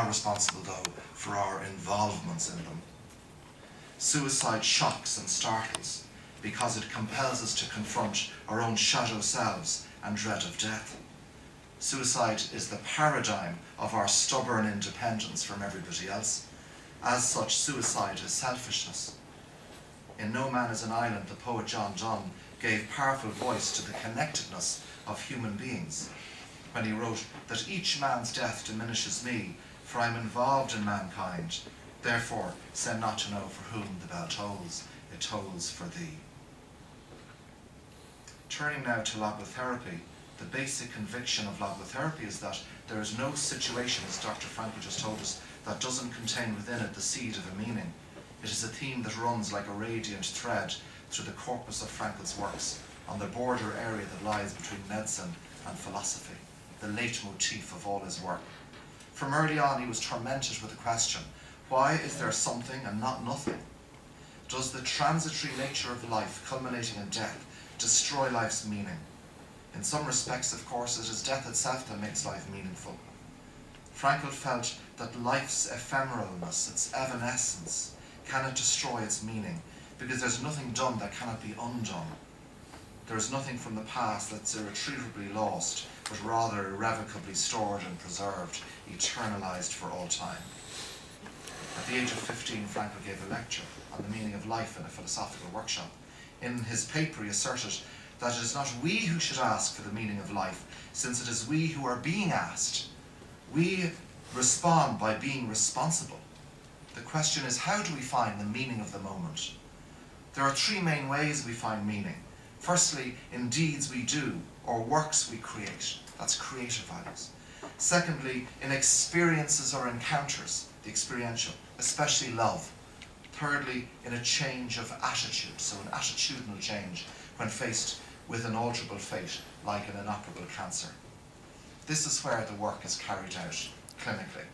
are responsible, though, for our involvements in them. Suicide shocks and startles because it compels us to confront our own shadow selves and dread of death. Suicide is the paradigm of our stubborn independence from everybody else. As such, suicide is selfishness. In No Man is an Island, the poet John Donne gave powerful voice to the connectedness of human beings when he wrote that each man's death diminishes me, for I am involved in mankind. Therefore, send not to know for whom the bell tolls, it tolls for thee. Turning now to logotherapy, the basic conviction of logotherapy is that there is no situation, as Dr. Frankl just told us, that doesn't contain within it the seed of a meaning. It is a theme that runs like a radiant thread through the corpus of Frankl's works, on the border area that lies between medicine and philosophy, the leitmotif of all his work. From early on he was tormented with the question, why is there something and not nothing? Does the transitory nature of life, culminating in death, destroy life's meaning? In some respects, of course, it is death itself that makes life meaningful. Frankl felt that life's ephemeralness, its evanescence, cannot destroy its meaning, because there's nothing done that cannot be undone. There is nothing from the past that's irretrievably lost, but rather irrevocably stored and preserved, eternalized for all time. At the age of 15, Frankl gave a lecture on the meaning of life in a philosophical workshop. In his paper, he asserted that it is not we who should ask for the meaning of life, since it is we who are being asked. We respond by being responsible. The question is, how do we find the meaning of the moment? There are three main ways we find meaning. Firstly, in deeds we do, or works we create. That's creative values. Secondly, in experiences or encounters, the experiential, especially love. Thirdly, in a change of attitude, so an attitudinal change when faced with an alterable fate, like an inoperable cancer. This is where the work is carried out clinically.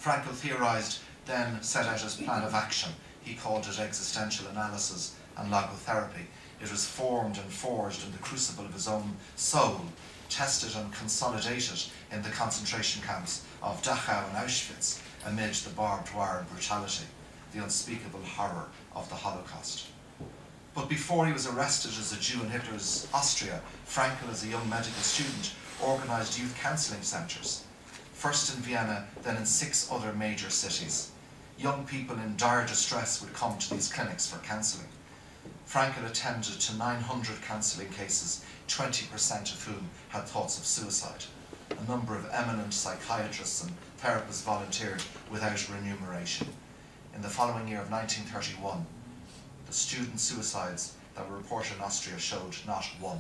Frankl theorized, then set out his plan of action. He called it existential analysis and logotherapy. It was formed and forged in the crucible of his own soul, tested and consolidated in the concentration camps of Dachau and Auschwitz amid the barbed wire brutality, the unspeakable horror of the Holocaust. But before he was arrested as a Jew in Hitler's Austria, Frankl, as a young medical student, organised youth counselling centres, first in Vienna, then in 6 other major cities. Young people in dire distress would come to these clinics for counselling. Frankl attended to 900 counselling cases, 20% of whom had thoughts of suicide. A number of eminent psychiatrists and therapists volunteered without remuneration. In the following year of 1931, the student suicides that were reported in Austria showed not one.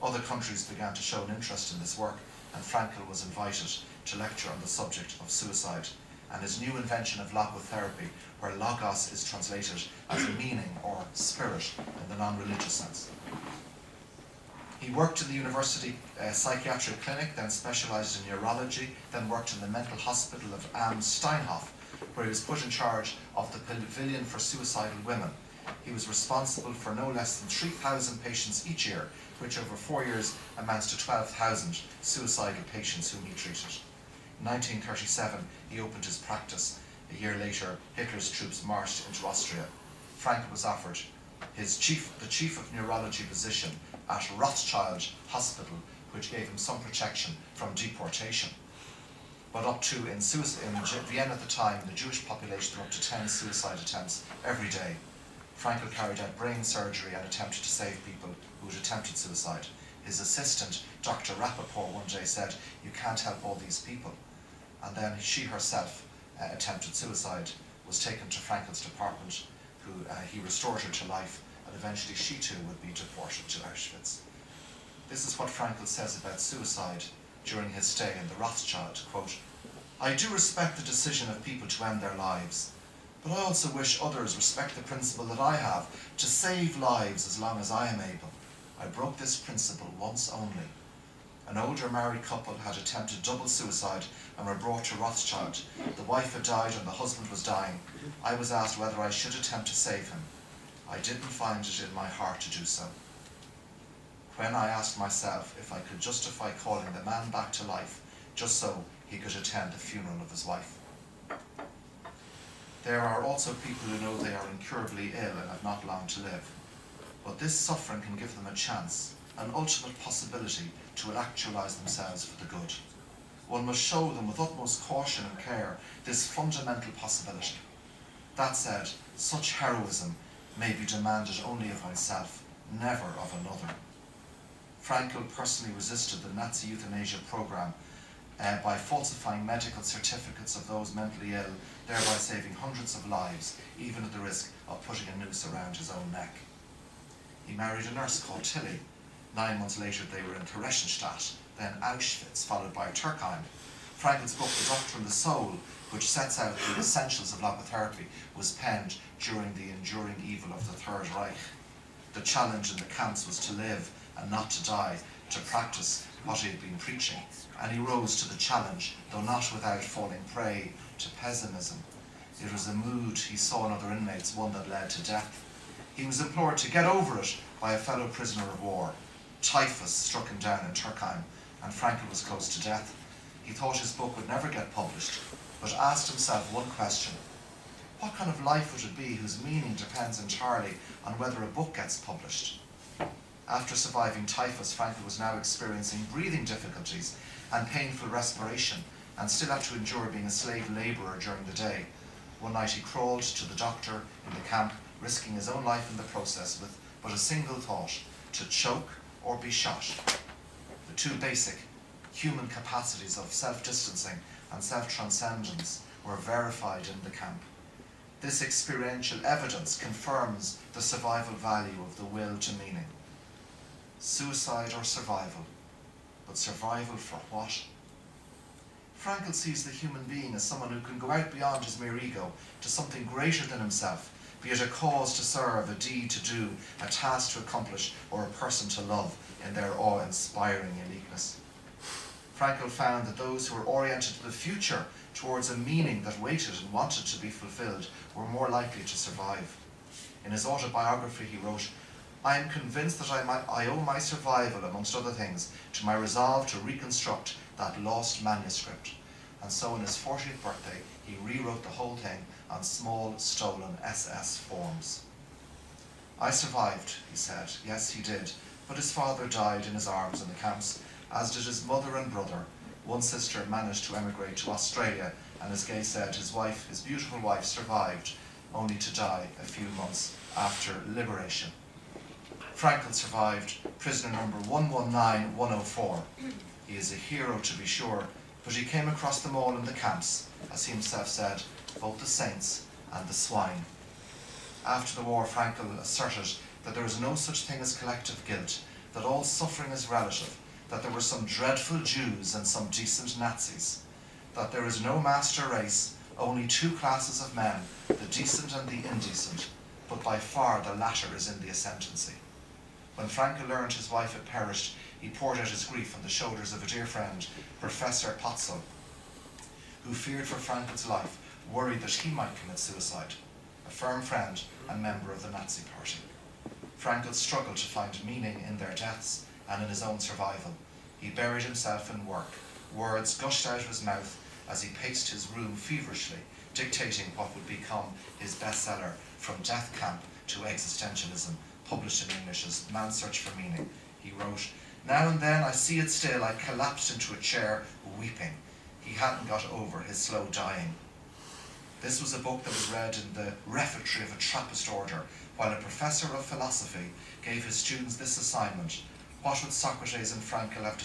Other countries began to show an interest in this work, and Frankl was invited to lecture on the subject of suicide and his new invention of logotherapy, where logos is translated as meaning or spirit in the non-religious sense. He worked in the university psychiatric clinic, then specialised in neurology, then worked in the mental hospital of Am Steinhof, where he was put in charge of the pavilion for suicidal women. He was responsible for no less than 3,000 patients each year, which over 4 years amounts to 12,000 suicidal patients whom he treated. In 1937, he opened his practice. A year later, Hitler's troops marched into Austria. Frankl was offered the chief of neurology position at Rothschild Hospital, which gave him some protection from deportation. But up to, in Vienna at the time, the Jewish population, there were up to 10 suicide attempts every day. Frankl carried out brain surgery and attempted to save people who had attempted suicide. His assistant, Dr. Rappaport, one day said, "You can't help all these people." And then she herself attempted suicide, was taken to Frankl's department, he restored her to life, and eventually she too would be deported to Auschwitz. This is what Frankl says about suicide during his stay in the Rothschild, quote, "I do respect the decision of people to end their lives, but I also wish others respect the principle that I have to save lives as long as I am able. I broke this principle once only. An older married couple had attempted double suicide and were brought to Rothschild. The wife had died and the husband was dying. I was asked whether I should attempt to save him. I didn't find it in my heart to do so. When I asked myself if I could justify calling the man back to life, just so he could attend the funeral of his wife. There are also people who know they are incurably ill and have not long to live. But this suffering can give them a chance, an ultimate possibility to actualize themselves for the good. One must show them with utmost caution and care this fundamental possibility. That said, such heroism may be demanded only of oneself, never of another. Frankl personally resisted the Nazi euthanasia program by falsifying medical certificates of those mentally ill, thereby saving hundreds of lives, even at the risk of putting a noose around his own neck. He married a nurse called Tilly. 9 months later they were in Theresienstadt, then Auschwitz, followed by Turkheim. Frankl's book, The Doctor and the Soul, which sets out the essentials of logotherapy, was penned during the enduring evil of the Third Reich. The challenge in the camps was to live and not to die, to practice what he had been preaching, and he rose to the challenge, though not without falling prey to pessimism. It was a mood he saw in other inmates, one that led to death. He was implored to get over it by a fellow prisoner of war. Typhus struck him down in Turkheim, and Frankl was close to death. He thought his book would never get published, but asked himself one question: what kind of life would it be whose meaning depends entirely on whether a book gets published? After surviving typhus, Frankl was now experiencing breathing difficulties and painful respiration, and still had to endure being a slave labourer during the day. One night he crawled to the doctor in the camp, risking his own life in the process with but a single thought: to choke or be shot. The two basic human capacities of self-distancing and self-transcendence were verified in the camp. This experiential evidence confirms the survival value of the will to meaning. Suicide or survival, but survival for what? Frankl sees the human being as someone who can go out beyond his mere ego to something greater than himself, be it a cause to serve, a deed to do, a task to accomplish, or a person to love in their awe-inspiring uniqueness. Frankl found that those who were oriented to the future, towards a meaning that waited and wanted to be fulfilled, were more likely to survive. In his autobiography he wrote, "I am convinced that I owe my survival, amongst other things, to my resolve to reconstruct that lost manuscript." And so on his 40th birthday, he rewrote the whole thing on small, stolen SS forms. "I survived," he said. Yes, he did. But his father died in his arms in the camps, as did his mother and brother. One sister managed to emigrate to Australia, and as Gay said, his wife, his beautiful wife, survived, only to die a few months after liberation. Frankl survived, prisoner number 119104. He is a hero, to be sure, but he came across them all in the camps, as he himself said, both the saints and the swine. After the war, Frankl asserted that there is no such thing as collective guilt, that all suffering is relative, that there were some dreadful Jews and some decent Nazis, that there is no master race, only two classes of men, the decent and the indecent, but by far the latter is in the ascendancy. When Frankl learned his wife had perished, he poured out his grief on the shoulders of a dear friend, Professor Potzel, who feared for Frankl's life, worried that he might commit suicide, a firm friend and member of the Nazi Party. Frankl struggled to find meaning in their deaths and in his own survival. He buried himself in work. Words gushed out of his mouth as he paced his room feverishly, dictating what would become his bestseller, From Death Camp to Existentialism, published in English as Man's Search for Meaning. He wrote, "Now and then I see it still, I collapsed into a chair, weeping. He hadn't got over his slow dying." This was a book that was read in the refectory of a Trappist order, while a professor of philosophy gave his students this assignment: what would Socrates and Frankl have to